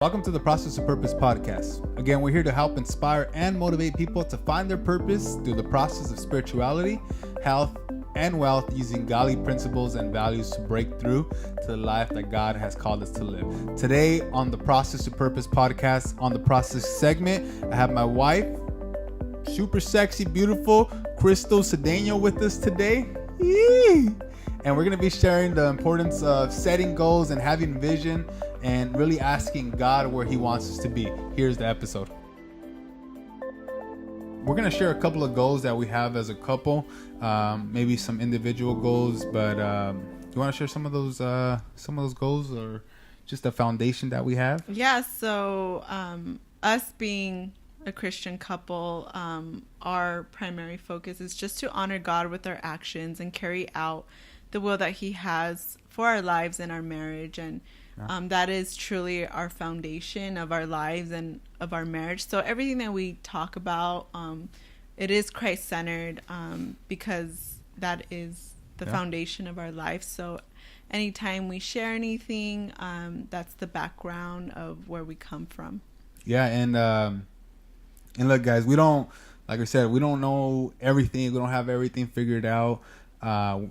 Welcome to the Process of Purpose podcast. Again, we're here to help inspire and motivate people to find their purpose through the process of spirituality, health, and wealth using godly principles and values to break through to the life that God has called us to live. Today on the Process of Purpose podcast, on the Process segment, I have my wife, super sexy, beautiful, Krystal Cedeño with us today. Yee! And we're going to be sharing the importance of setting goals and having vision and really asking God where he wants us to be. Here's the episode. We're going to share a couple of goals that we have as a couple, maybe some individual goals, but you want to share some of those goals or just the foundation that we have? Yeah, so us being a Christian couple, our primary focus is just to honor God with our actions and carry out the will that he has for our lives and our marriage. And that is truly our foundation of our lives and of our marriage. So everything that we talk about, it is Christ-centered because that is the foundation of our life. So anytime we share anything, that's the background of where we come from. Yeah, and look, guys, we don't, like I said, we don't know everything. We don't have everything figured out.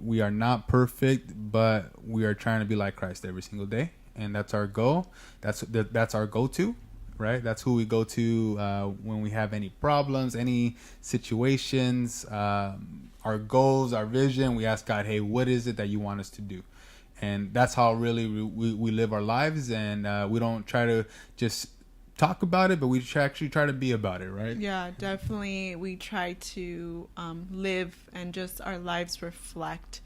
We are not perfect, but we are trying to be like Christ every single day. And that's our goal. That's our go-to, right? That's who we go to when we have any problems, any situations, our goals, our vision. We ask God, hey, what is it that you want us to do? And that's how really we live our lives. And we don't try to just talk about it, but we actually try to be about it, right? Yeah, definitely. We try to live and just our lives reflect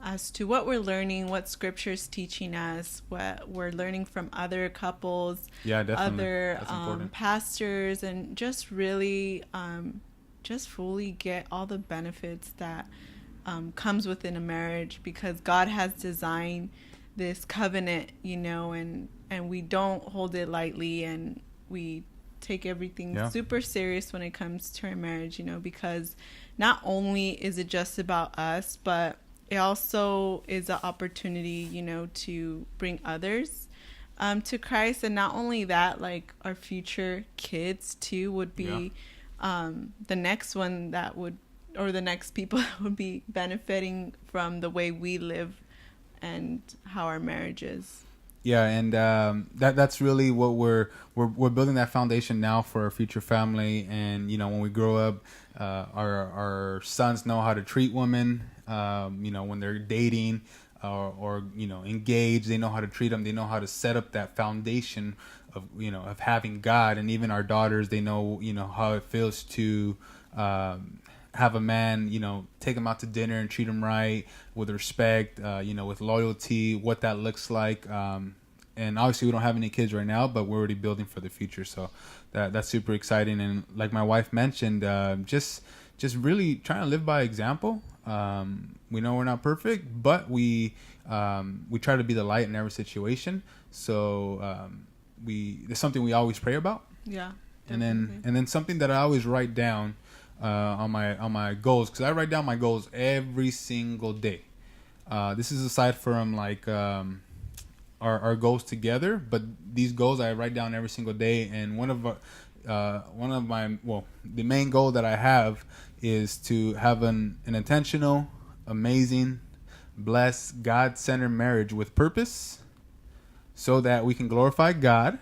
as to what we're learning, what scripture's teaching us, what we're learning from other couples, other pastors, and just really just fully get all the benefits that comes within a marriage, because God has designed this covenant, and we don't hold it lightly, and we take everything super serious when it comes to our marriage, because not only is it just about us, but it also is an opportunity, to bring others to Christ. And not only that, like our future kids too would be the next one that would, or the next people that would be benefiting from the way we live and how our marriage is. Yeah, and that's really what we're building, that foundation now for our future family. And when we grow up, our sons know how to treat women. When they're dating or engaged, they know how to treat them. They know how to set up that foundation of having God. And even our daughters, they know how it feels to have a man, take him out to dinner and treat him right, with respect, with loyalty, what that looks like. And obviously we don't have any kids right now, but we're already building for the future. So that's super exciting. And like my wife mentioned, just really trying to live by example. We know we're not perfect, but we try to be the light in every situation. So there's something we always pray about. Yeah. And then something that I always write down on my goals, because I write down my goals every single day. This is aside from like our goals together, but these goals I write down every single day. And the main goal that I have is to have an intentional, amazing, blessed, God-centered marriage with purpose, so that we can glorify God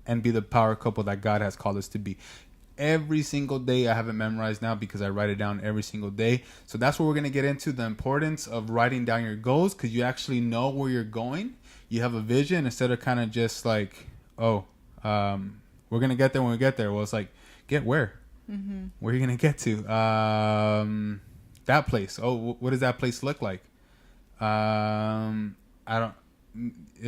and be the power couple that God has called us to be. Every single day, I have it memorized now because I write it down every single day. So that's what we're going to get into, the importance of writing down your goals, because you actually know where you're going. You have a vision instead of kind of just like, we're going to get there when we get there. Well, it's like, get where? Mm-hmm. Where are you going to get to? That place. Oh, what does that place look like? It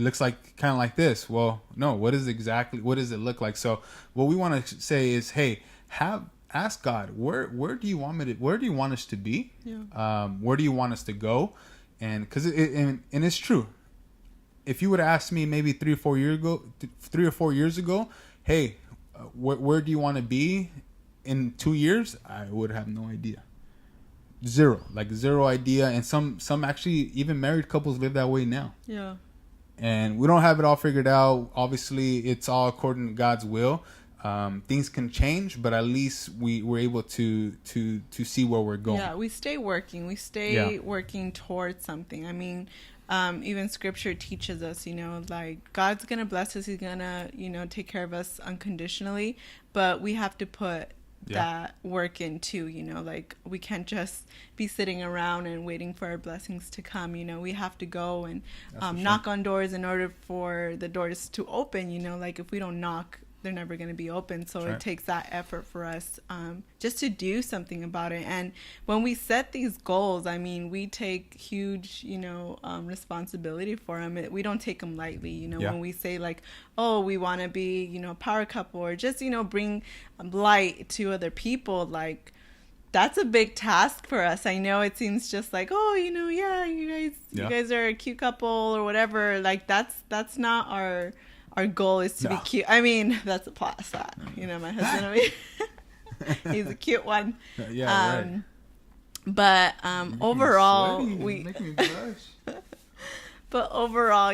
looks like kind of like this. Well, no, what does it look like? So what we want to say is, hey, ask God, where do you want us to be? Yeah. Where do you want us to go? And because it's true. If you would have asked me maybe 3 or 4 years ago, hey, where do you want to be in 2 years? I would have no idea. Zero idea. And some actually, even married couples live that way now. Yeah. and we don't have it all figured out. Obviously, it's all according to God's will. Things can change, but at least we're able to see where we're going. Yeah, we stay working. We stay working towards something. I mean, even scripture teaches us, like God's going to bless us. He's going to, take care of us unconditionally, but we have to put that work in too, like we can't just be sitting around and waiting for our blessings to come. We have to go and knock on doors in order for the doors to open. Like if we don't knock, they're never going to be open. So it takes that effort for us just to do something about it. And when we set these goals, I mean, we take huge, responsibility for them. We don't take them lightly. When we say like, oh, we want to be, a power couple, or just, bring light to other people, like that's a big task for us. I know it seems just like, oh, you guys are a cute couple or whatever. Like that's not our goal is to be cute. I mean, that's a plot shot. My husband, he's a cute one. Yeah, right. But overall, But overall,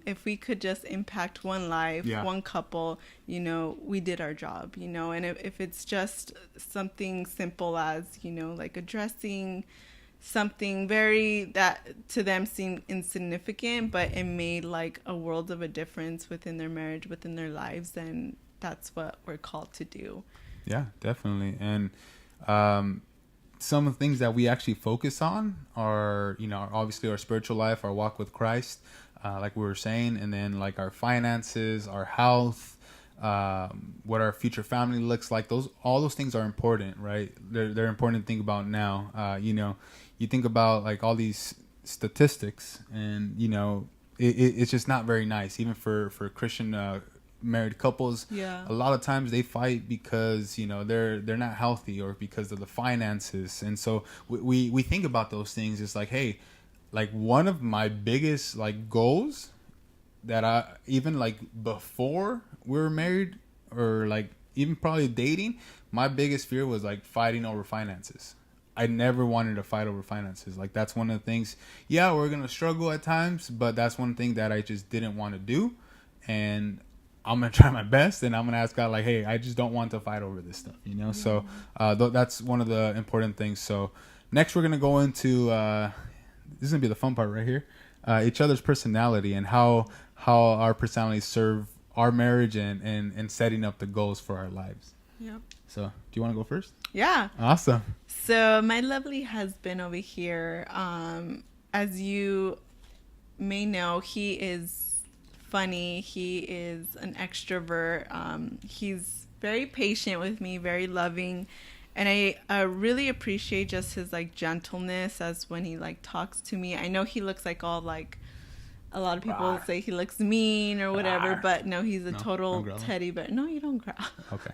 if we could just impact one life, one couple, we did our job, and if it's just something simple as, like addressing something that to them seemed insignificant, but it made like a world of a difference within their marriage, within their lives, then that's what we're called to do. Yeah, definitely. And some of the things that we actually focus on are, obviously our spiritual life, our walk with Christ, like we were saying, and then like our finances, our health, what our future family looks like. All those things are important, right? They're important to think about now. You think about like all these statistics, and it's just not very nice, even for Christian married couples. A lot of times they fight because they're not healthy, or because of the finances. And so we think about those things. It's like, hey, like one of my biggest like goals that I even like before we were married, or like even probably dating, my biggest fear was like fighting over finances. I never wanted to fight over finances. Like that's one of the things, we're going to struggle at times, but that's one thing that I just didn't want to do. And I'm going to try my best, and I'm going to ask God like, hey, I just don't want to fight over this stuff, So that's one of the important things. So next we're going to go into, this is going to be the fun part right here, each other's personality, and how our personalities serve our marriage and setting up the goals for our lives. Yep. So do you want to go first? Yeah. Awesome. So my lovely husband over here, as you may know, he is funny. He is an extrovert. He's very patient with me, very loving. And I really appreciate just his like gentleness as when he like talks to me. I know he looks like all like, a lot of people say he looks mean or whatever, but no, he's a total teddy bear. No, you don't growl. Okay.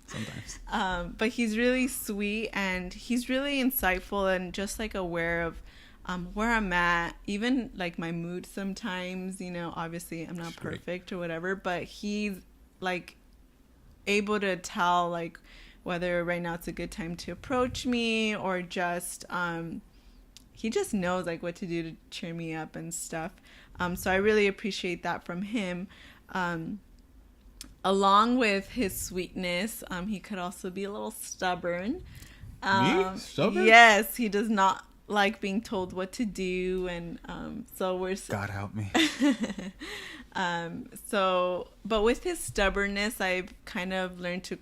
Sometimes. But he's really sweet, and he's really insightful, and just like aware of where I'm at, even like my mood sometimes. Obviously I'm not perfect or whatever, but he's like able to tell like whether right now it's a good time to approach me, or just he just knows like what to do to cheer me up and stuff. So I really appreciate that from him. Along with his sweetness, he could also be a little stubborn. Me? Stubborn? Yes, he does not like being told what to do, and so we're... God help me. But with his stubbornness, I've kind of learned to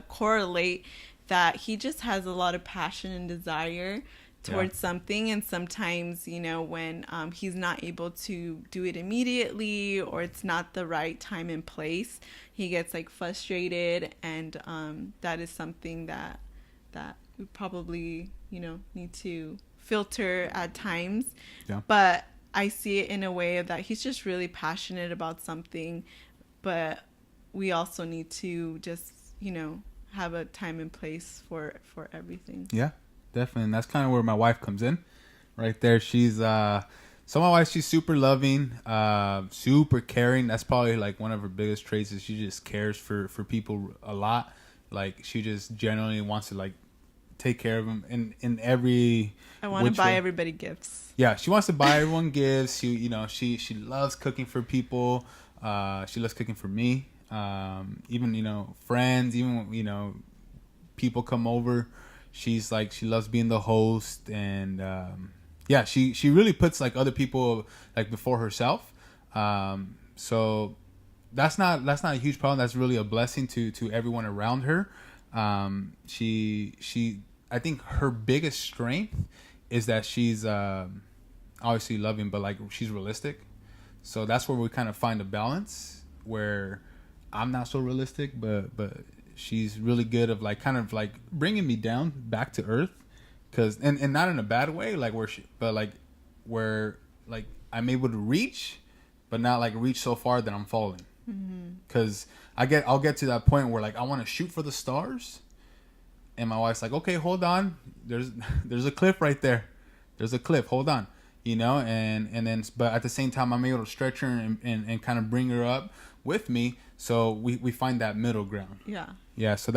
correlate that he just has a lot of passion and desire towards something, and sometimes when he's not able to do it immediately, or it's not the right time and place, he gets like frustrated, and that is something that we probably need to filter at times. But I see it in a way that he's just really passionate about something, but we also need to just have a time and place for everything. Definitely. And that's kind of where my wife comes in right there. She's my wife, she's super loving, super caring. That's probably like one of her biggest traits, is she just cares for people a lot. Like she just generally wants to like take care of them in every. I want to buy everybody gifts. Yeah, she wants to buy everyone gifts. She loves cooking for people. She loves cooking for me. Even friends. Even people come over. She loves being the host, and she really puts like other people like before herself. So that's not a huge problem. That's really a blessing to everyone around her. I think her biggest strength is that she's obviously loving, but like she's realistic. So that's where we kind of find a balance where I'm not so realistic, but she's really good of like kind of like bringing me down back to earth, and not in a bad way, like where I'm able to reach, but not like reach so far that I'm falling. Because I'll get to that point where like I want to shoot for the stars, and my wife's like, okay, hold on, there's a cliff right there, there's a cliff, hold on, and then but at the same time I'm able to stretch her and kind of bring her up with me, so we find that middle ground. Yeah, so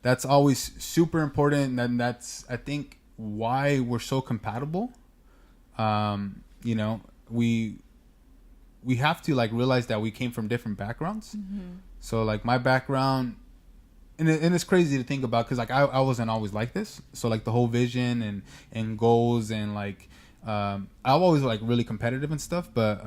that's always super important, and that's I think why we're so compatible. We have to like realize that we came from different backgrounds. So like my background, and it's crazy to think about, because like I wasn't always like this. So like the whole vision and goals, and like I'm always like really competitive and stuff, but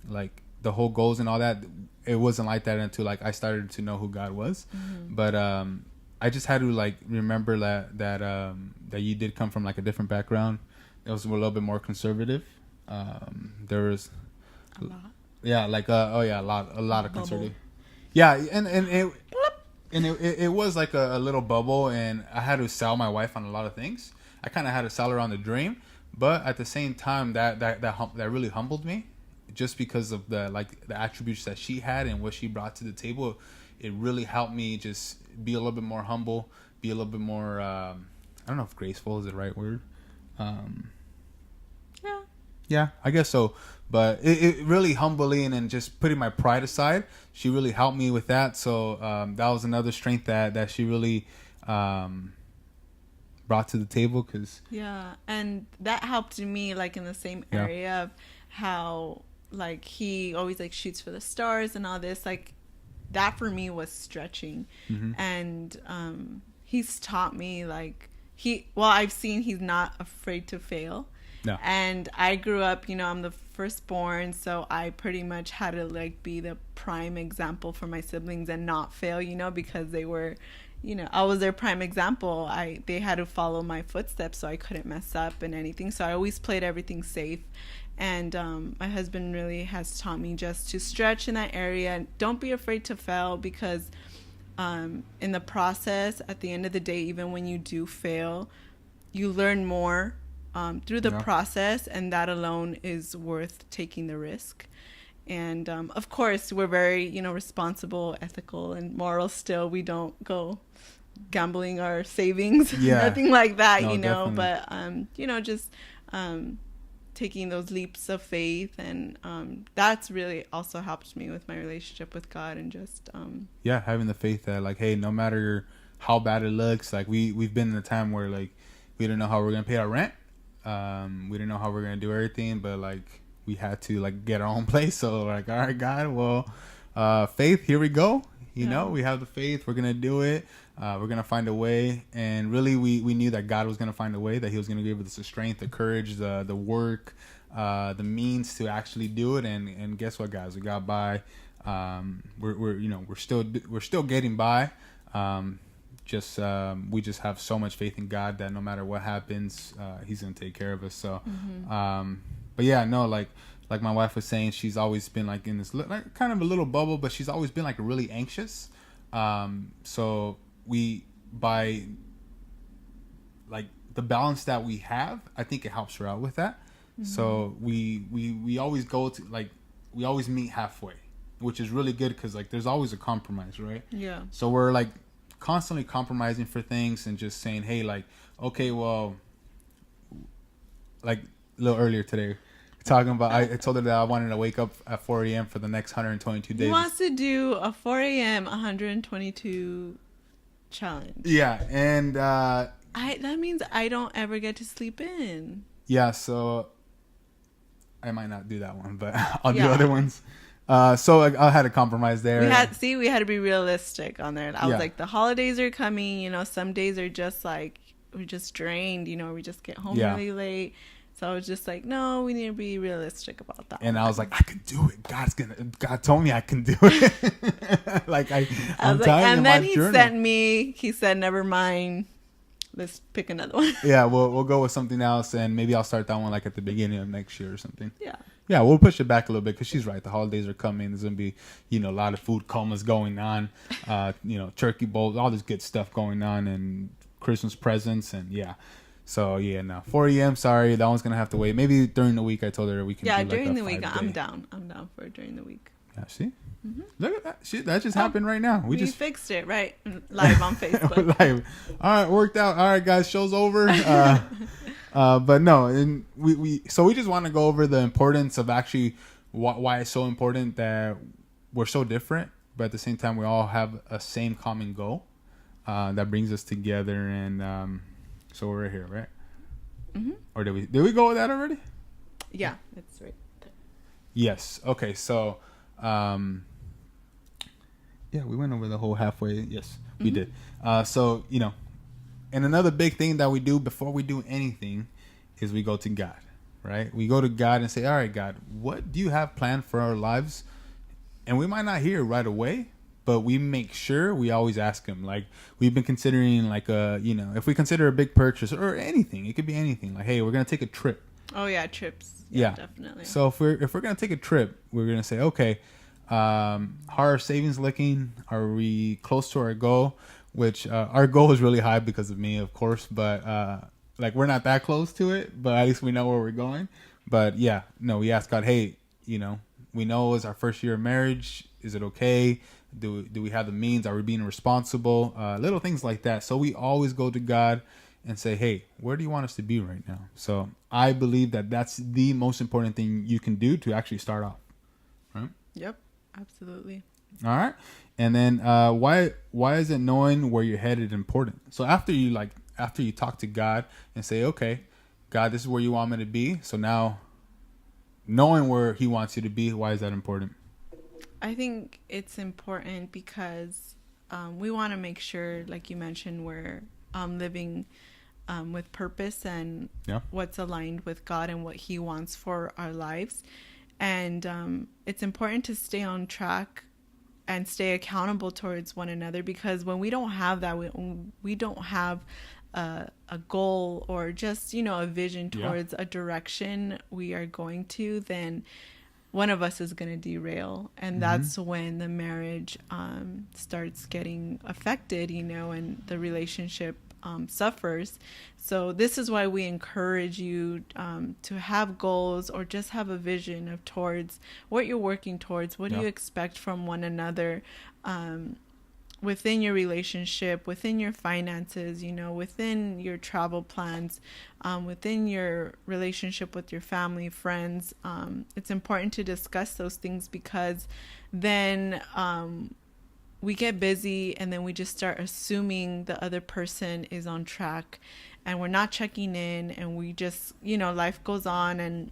like the whole goals and all that, it wasn't like that until like I started to know who God was. But I just had to like remember that you did come from like a different background. It was a little bit more conservative. There was a lot. Yeah, like a lot of conservative. Yeah, and it was like a little bubble, and I had to sell my wife on a lot of things. I kind of had to sell her on the dream, but at the same time that really humbled me, just because of the attributes that she had and what she brought to the table. It really helped me just be a little bit more humble, be a little bit more I don't know if graceful is the right word. Yeah, I guess so. But it really humbling, and just putting my pride aside, she really helped me with that. So that was another strength that she really brought to the table. And that helped me like in the same area of how like he always like shoots for the stars and all this. Like that for me was stretching. And he's taught me like I've seen he's not afraid to fail. No. And I grew up, I'm the firstborn, so I pretty much had to like be the prime example for my siblings and not fail, because they were, I was their prime example. They had to follow my footsteps, so I couldn't mess up and anything. So I always played everything safe. And my husband really has taught me just to stretch in that area and don't be afraid to fail, because in the process, at the end of the day, even when you do fail, you learn more through the process, and that alone is worth taking the risk. And of course, we're very, responsible, ethical, and moral still. We don't go gambling our savings, nothing like that, definitely. But, just taking those leaps of faith, and that's really also helped me with my relationship with God, and just having the faith that like, hey, no matter how bad it looks, like we've been in a time where like we didn't know how we're gonna pay our rent. We didn't know how we're gonna do everything, but like we had to like get our own place. So like, all right, God, well, faith, here we go. We have the faith. We're gonna do it. We're gonna find a way. And really, we knew that God was gonna find a way. That He was gonna give us the strength, the courage, the work, the means to actually do it. And guess what, guys? We got by. We're still getting by. We just have so much faith in God that no matter what happens, He's gonna take care of us. So, but yeah, no, like my wife was saying, she's always been like in this like kind of a little bubble, but she's always been like really anxious. So by like the balance that we have, I think it helps her out with that. So we always go to like, we always meet halfway, which is really good, because like there's always a compromise, right? Yeah. So we're like constantly compromising for things, and just saying, hey, like, okay, well, like a little earlier today, talking about, I told her that I wanted to wake up at 4 a.m. for the next 122 days. He wants to do a 4 a.m. 122 challenge. Yeah, and That means I don't ever get to sleep in. Yeah, so I might not do that one, but I'll do other ones. So I had a compromise there. We had to be realistic on there. I was like, the holidays are coming. You know, some days are just like we're just drained. You know, we just get home really late. So I was just like, no, we need to be realistic about that. And I was like, I can do it. God told me I can do it. Like I'm like, and then he said, never mind. Let's pick another one. Yeah, we'll go with something else, and maybe I'll start that one like at the beginning of next year or something. Yeah, we'll push it back a little bit because she's right. The holidays are coming. There's gonna be, you know, a lot of food comas going on. You know, turkey bowls, all this good stuff going on, and Christmas presents, and So no, 4 a.m. Sorry, that one's gonna have to wait. Maybe during the week. I told her we can. Yeah, do during like the week, I'm down. I'm down for during the week. Yeah, see. Mm-hmm. Look at that shit. That just happened right now. We just fixed it right live on Facebook. Live. All right, worked out. All right, guys, show's over. But no, and we just want to go over the importance of actually why it's so important that we're so different, but at the same time we all have a same common goal that brings us together, and so we're here, right? Mm-hmm. Or did we go with that already? Yeah, it's right there. Yes. Okay. So. We went over the whole halfway. Yes, we did. So, you know, and another big thing that we do before we do anything is we go to God, right? We go to God and say, all right, God, what do you have planned for our lives? And we might not hear right away, but we make sure we always ask him. Like, we've been considering like if we consider a big purchase or anything, it could be anything. Like, hey, we're going to take a trip. Oh yeah, trips. Yeah, definitely. So if we're gonna take a trip, we're gonna say, okay, how are our savings looking? Are we close to our goal? Which our goal is really high because of me, of course, but like we're not that close to it. But at least we know where we're going. But we ask God, hey, you know, we know it's our first year of marriage. Is it okay? Do we have the means? Are we being responsible? Little things like that. So we always go to God and say, hey, where do you want us to be right now? So I believe that that's the most important thing you can do to actually start off. Right? Yep, absolutely. All right. And then why is it knowing where you're headed important? So after you talk to God and say, okay, God, this is where you want me to be. So now knowing where he wants you to be, why is that important? I think it's important because we want to make sure, like you mentioned, we're living with purpose and what's aligned with God and what he wants for our lives. And it's important to stay on track and stay accountable towards one another, because when we don't have that, we don't have a goal or just, a vision towards a direction we are going to, then one of us is going to derail. And that's when the marriage starts getting affected, and the relationship suffers. So this is why we encourage you to have goals or just have a vision of towards what you're working towards. What do you expect from one another within your relationship, within your finances, within your travel plans, within your relationship with your family, friends. It's important to discuss those things, because then we get busy and then we just start assuming the other person is on track, and we're not checking in, and we just, life goes on, and,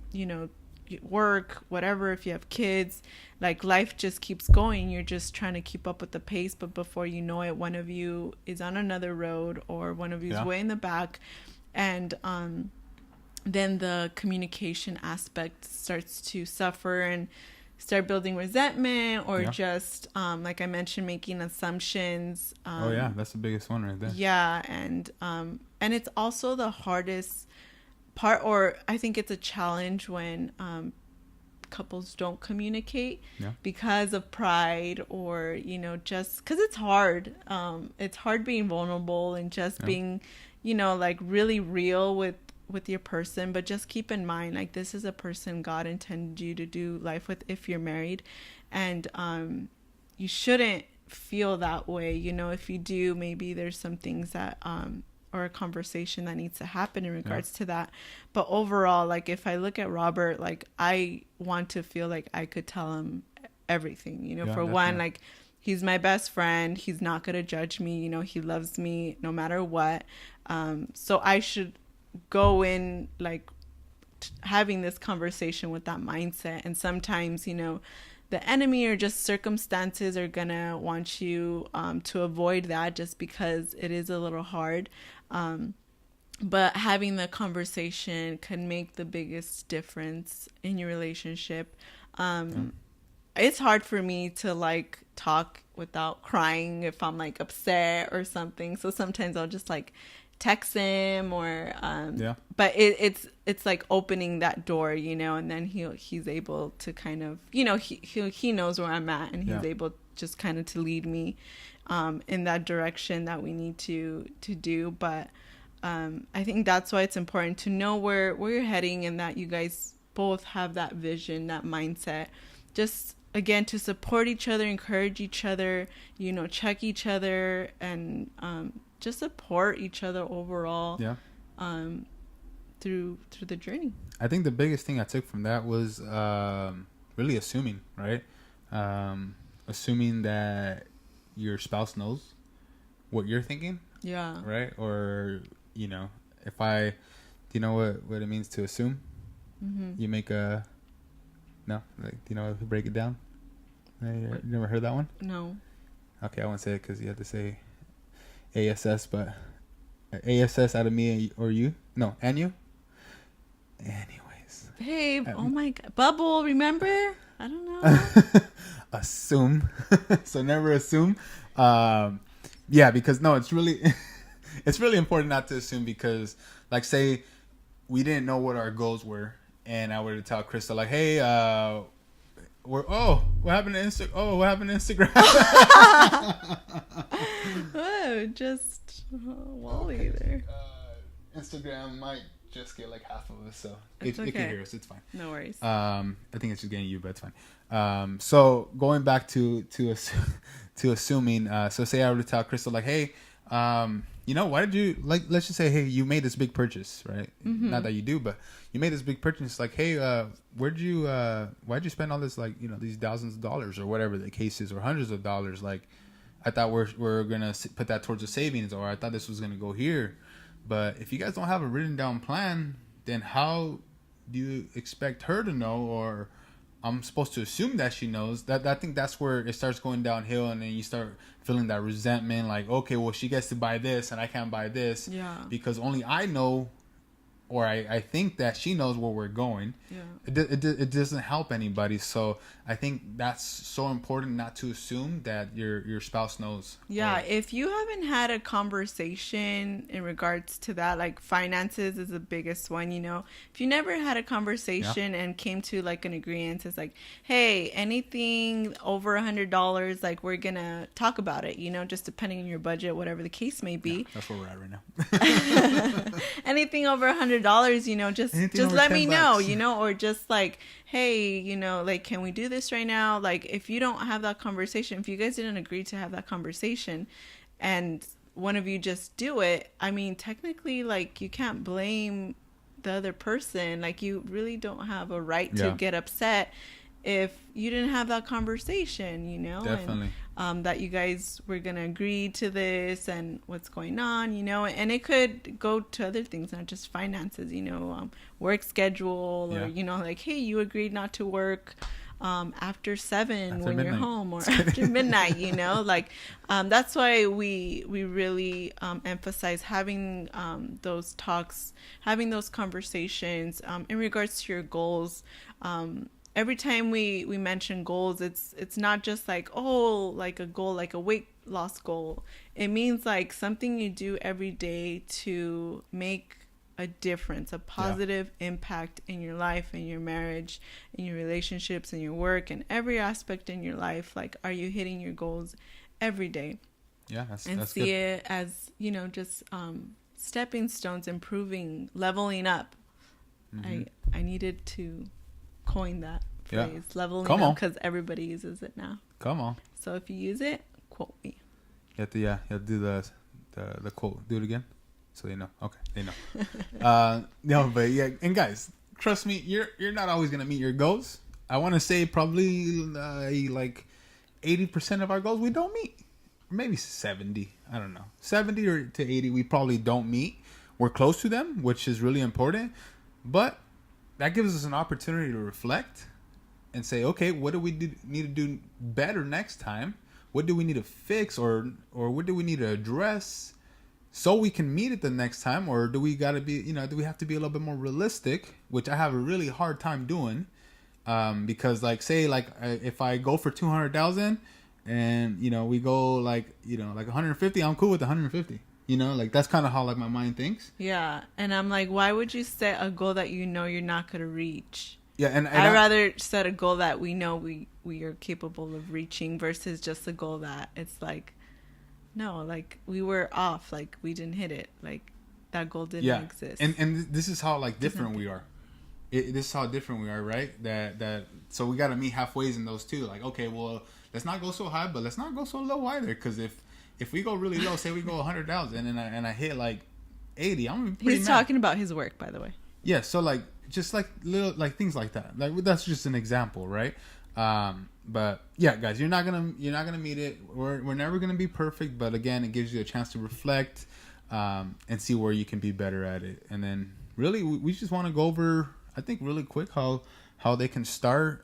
work, whatever, if you have kids, like life just keeps going. You're just trying to keep up with the pace, but before you know it, one of you is on another road, or one of you is way in the back, and then the communication aspect starts to suffer and start building resentment, or just like I mentioned, making assumptions. That's the biggest one right there. And it's also the hardest part, or I think it's a challenge when couples don't communicate because of pride, or just because it's hard. It's hard being vulnerable and just being like really real with your person. But just keep in mind, like, this is a person God intended you to do life with if you're married, and you shouldn't feel that way. If you do, maybe there's some things that or a conversation that needs to happen in regards to that. But overall, like, if I look at Robert, like, I want to feel like I could tell him everything, for one, like, he's my best friend. He's not going to judge me. You know, he loves me no matter what. So I should go in like having this conversation with that mindset. And sometimes, you know, the enemy or just circumstances are going to want you to avoid that just because it is a little hard. But having the conversation can make the biggest difference in your relationship. It's hard for me to like talk without crying if I'm like upset or something. So sometimes I'll just like text him or but it's like opening that door, you know, and then he's able to kind of, you know, he knows where I'm at, and he's able just kind of to lead me in that direction that we need to do. But I think that's why it's important to know where you're heading, and that you guys both have that vision, that mindset, just again to support each other, encourage each other, you know, check each other, and just support each other overall through the journey. I think the biggest thing I took from that was really assuming, right? Assuming that your spouse knows what you're thinking. Yeah. Right? Or, you know, do you know what it means to assume? Mm-hmm. You make do you know, break it down? You never heard that one? No. Okay, I won't say it because you have to say ASS, but ASS out of me or you? No, and you? Anyways. Babe, oh my God. Bubble, remember? I don't know. Assume. So never assume. Yeah, because no, it's really it's really important not to assume, because like say we didn't know what our goals were, and I were to tell Krystal like, hey, what happened to Instagram? Oh, just Wally there. Instagram might just get like half of us, so it can hear us. It's fine. No worries. I think it's just getting you, but it's fine. So going back to assuming. So say I were to tell Krystal like, hey, you know, why did you, like, let's just say, hey, you made this big purchase, right? Mm-hmm. Not that you do, but you made this big purchase. Like, hey, why'd you spend all this, like, you know, these thousands of dollars or whatever the case is, or hundreds of dollars? Like, I thought we're going to put that towards the savings, or I thought this was going to go here. But if you guys don't have a written down plan, then how do you expect her to know, or I'm supposed to assume that she knows? That I think that's where it starts going downhill, and then you start feeling that resentment, like, okay, well, she gets to buy this and I can't buy this because only I know, or I think that she knows where we're going. It doesn't help anybody. So I think that's so important, not to assume that your spouse knows. If you haven't had a conversation in regards to that, like finances is the biggest one, you know. If you never had a conversation and came to like an agreement, it's like, hey, anything over $100, like we're gonna talk about it, you know, just depending on your budget, whatever the case may be. That's where we're at right now. Anything over $100, you know, just let me know, you know, or just like, hey, you know, like, can we do this right now? Like, if you don't have that conversation, if you guys didn't agree to have that conversation and one of you just do it, I mean, technically, like, you can't blame the other person. Like, you really don't have a right to get upset if you didn't have that conversation, you know. Definitely. And that you guys were going to agree to this and what's going on, you know, and it could go to other things, not just finances, you know, work schedule, or, you know, like, hey, you agreed not to work after 7 when midnight. You're home, or after midnight, you know, like, that's why we really emphasize having those talks, having those conversations in regards to your goals. Every time we mention goals, it's not just like, oh, like a goal, like a weight loss goal. It means like something you do every day to make a difference, a positive impact in your life, in your marriage, in your relationships, in your work, and every aspect in your life. Like, are you hitting your goals every day? Yeah, that's see good. It as, you know, just stepping stones, improving, leveling up. Mm-hmm. I needed to coin that phrase, leveling up, because everybody uses it now. Come on. So if you use it, quote me. You have to do the quote. Do it again, so they know. Okay, they know. No, but yeah, and guys, trust me, you're not always gonna meet your goals. I want to say probably like 80% of our goals we don't meet. Maybe 70. I don't know. 70 or to 80 we probably don't meet. We're close to them, which is really important. But that gives us an opportunity to reflect and say, okay, what do we need to do better next time? What do we need to fix, or what do we need to address so we can meet it the next time? Or do we gotta be, do we have to be a little bit more realistic, which I have a really hard time doing, because like say like if I go for 200,000 and we go like 150, I'm cool with 150. Like that's kind of how like my mind thinks. Yeah, and I'm like, why would you set a goal that you're not gonna reach? Yeah, and I'd rather set a goal that we know we are capable of reaching versus just a goal that it's like, no, like we were off, like we didn't hit it, like that goal didn't exist. And this is how like different we are. This is how different we are, right? That so we got to meet halfway in those two. Like, okay, well, let's not go so high, but let's not go so low either. Because if we go really low, say we go 100,000 and I hit like 80, I'm gonna be pretty He's mad. talking about his work, by the way. Yeah, so like just like little like things like that. Like that's just an example, right? But yeah, guys, you're not gonna meet it. We're never gonna be perfect, but again, it gives you a chance to reflect and see where you can be better at it. And then really, we just want to go over, I think, really quick how they can start.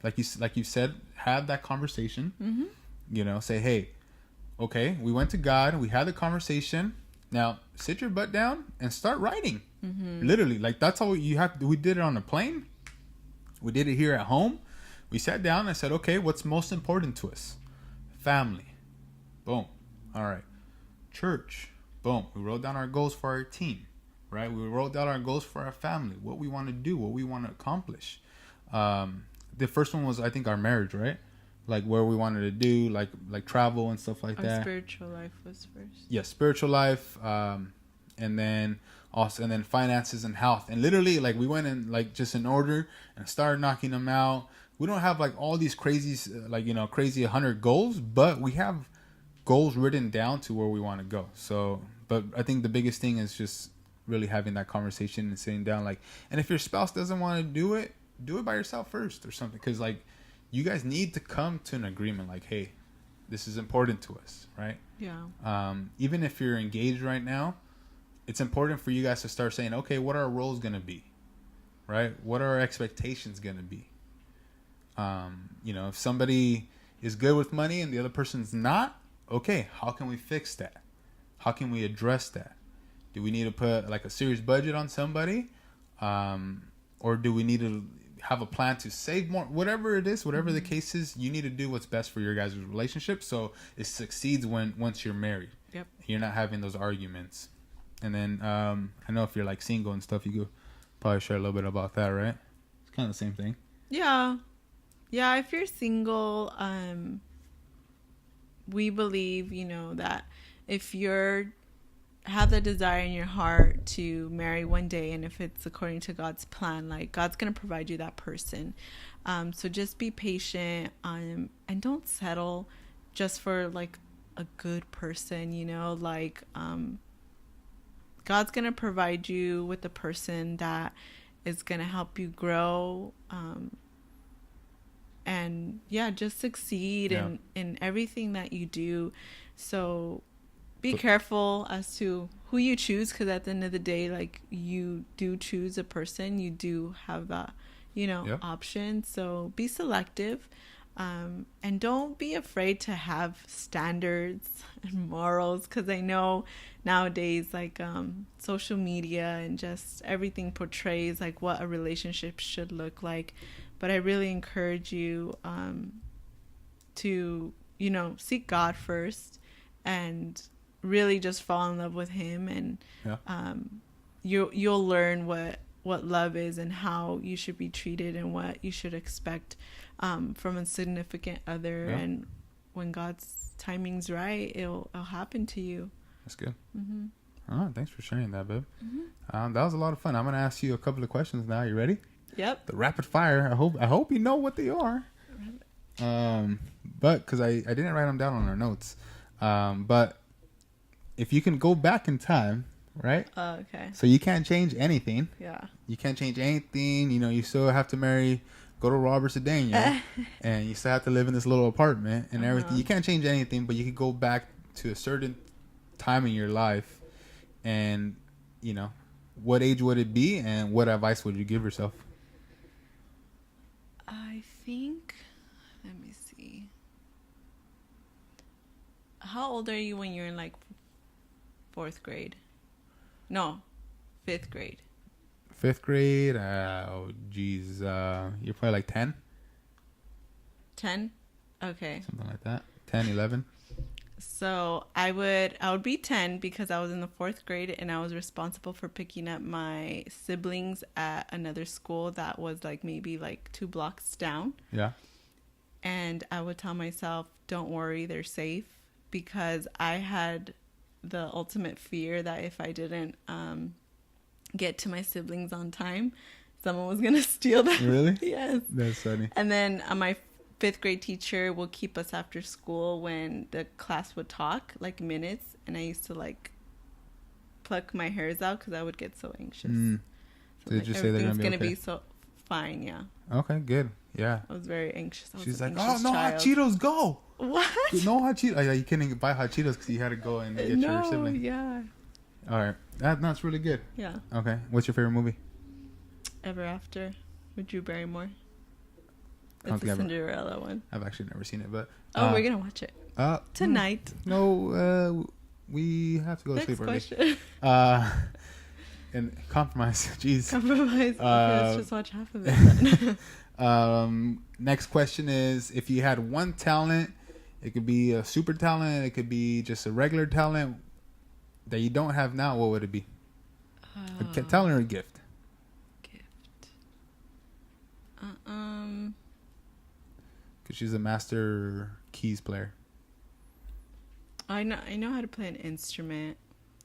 Like you said, have that conversation. Mm-hmm. Say, hey, okay, we went to God, we had the conversation. Now sit your butt down and start writing. Mm-hmm. Literally, like that's how you have to. We did it on a plane. We did it here at home. We sat down and said, okay, what's most important to us? Family. Boom. All right. Church. Boom. We wrote down our goals for our team. Right. We wrote down our goals for our family. What we want to do. What we want to accomplish. The first one was, I think, our marriage. Right. Like where we wanted to do, like travel and stuff like that. Our spiritual life was first. Yeah, spiritual life, and then finances and health. And literally, like we went in like just in order and started knocking them out. We don't have like all these crazy 100 goals, but we have goals written down to where we want to go. So, but I think the biggest thing is just really having that conversation and sitting down. Like, and if your spouse doesn't want to do it by yourself first or something, because like. You guys need to come to an agreement like, hey, this is important to us, right? Yeah. Even if you're engaged right now, it's important for you guys to start saying, okay, what are our roles going to be, right? What are our expectations going to be? If somebody is good with money and the other person's not, okay, how can we fix that? How can we address that? Do we need to put like a serious budget on somebody? Or do we need to have a plan to save more? Whatever it is, whatever the case is, you need to do what's best for your guys' relationship so it succeeds once you're married. Yep. You're not having those arguments. And then I know if you're like single and stuff, you could probably share a little bit about that, right? It's kind of the same thing. Yeah. If you're single, we believe that if you're have the desire in your heart to marry one day, and if it's according to God's plan, like God's gonna provide you that person. So just be patient, and don't settle just for like a good person, God's gonna provide you with a person that is gonna help you grow, and just succeed in everything that you do. So be careful as to who you choose, because at the end of the day, like you do choose a person, you do have that, option. So be selective, and don't be afraid to have standards and morals, because I know nowadays, like social media and just everything portrays like what a relationship should look like. But I really encourage you to seek God first and really just fall in love with him, and you'll learn what love is and how you should be treated and what you should expect from a significant other. And when God's timing's right, it'll happen to you. That's good. Mm-hmm. Oh, thanks for sharing that, babe. Mm-hmm. That was a lot of fun. I'm gonna ask you a couple of questions now. You ready? Yep. The rapid fire. I hope you know what they are. But because I didn't write them down on our notes. But if you can go back in time, right? Okay. So you can't change anything. Yeah. You can't change anything. You still have to marry go to Robert Cedeño, and you still have to live in this little apartment and everything. You can't change anything, but you could go back to a certain time in your life, and you know, what age would it be, and what advice would you give yourself? I think, let me see. How old are you when you're in like 4th grade? No, 5th grade. 5th grade? Oh, geez. You're probably like 10? 10? Okay. Something like that. 10, 11? So I would be 10 because I was in the 4th grade and I was responsible for picking up my siblings at another school that was like maybe like 2 blocks down. Yeah. And I would tell myself, don't worry, they're safe, because I had the ultimate fear that if I didn't get to my siblings on time, someone was going to steal them. Really? Yes. That's funny. And then my 5th grade teacher will keep us after school when the class would talk, like minutes. And I used to like pluck my hairs out because I would get so anxious. So did like, you say they're everything's going to be okay? be so fine, yeah. Okay, good. Yeah. I was very anxious. She's like, oh, no hot Cheetos, go. What? No hot Cheetos. Oh, yeah, you couldn't buy hot Cheetos because you had to go and get your sibling. Yeah. All right. That's really good. Yeah. Okay. What's your favorite movie? Ever After with Drew Barrymore. It's the Cinderella one. I've actually never seen it, but... we're going to watch it. Tonight. No, we have to go to sleep early. Next question. And compromise. Jeez. Compromise. Let's just watch half of it then. Next question is, if you had one talent, it could be a super talent, it could be just a regular talent that you don't have now, what would it be? A talent or a gift? Because she's a master keys player. I know how to play an instrument.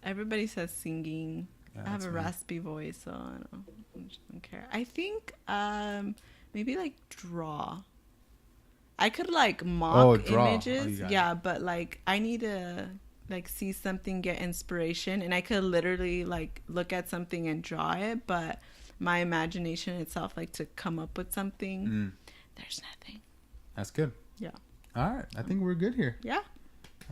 Everybody says singing. Yeah, I have a raspy voice, so I just don't care. I think maybe like draw. I could like mock images, but like I need to like see something, get inspiration, and I could literally like look at something and draw it, but my imagination itself, like to come up with something, there's nothing. That's good. Yeah. All right. I think we're good here. Yeah.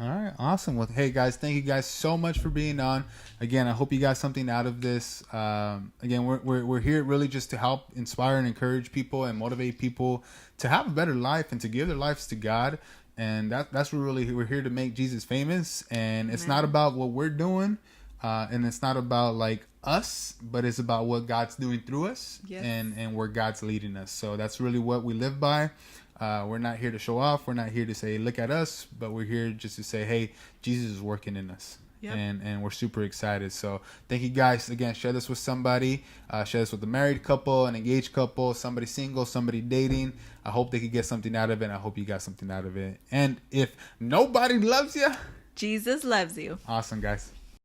All right. Awesome. Well, hey, guys, thank you guys so much for being on. Again, I hope you got something out of this. Again, we're here really just to help inspire and encourage people and motivate people to have a better life and to give their lives to God. And that's what we're here to make Jesus famous. And it's not about what we're doing. And it's not about like us, but it's about what God's doing through us. Yes. and where God's leading us. So that's really what we live by. We're not here to show off. We're not here to say, look at us, but we're here just to say, hey, Jesus is working in us. Yep. And we're super excited. So thank you guys. Again, share this with somebody. Share this with a married couple, an engaged couple, somebody single, somebody dating. I hope they could get something out of it. I hope you got something out of it. And if nobody loves you, Jesus loves you. Awesome, guys.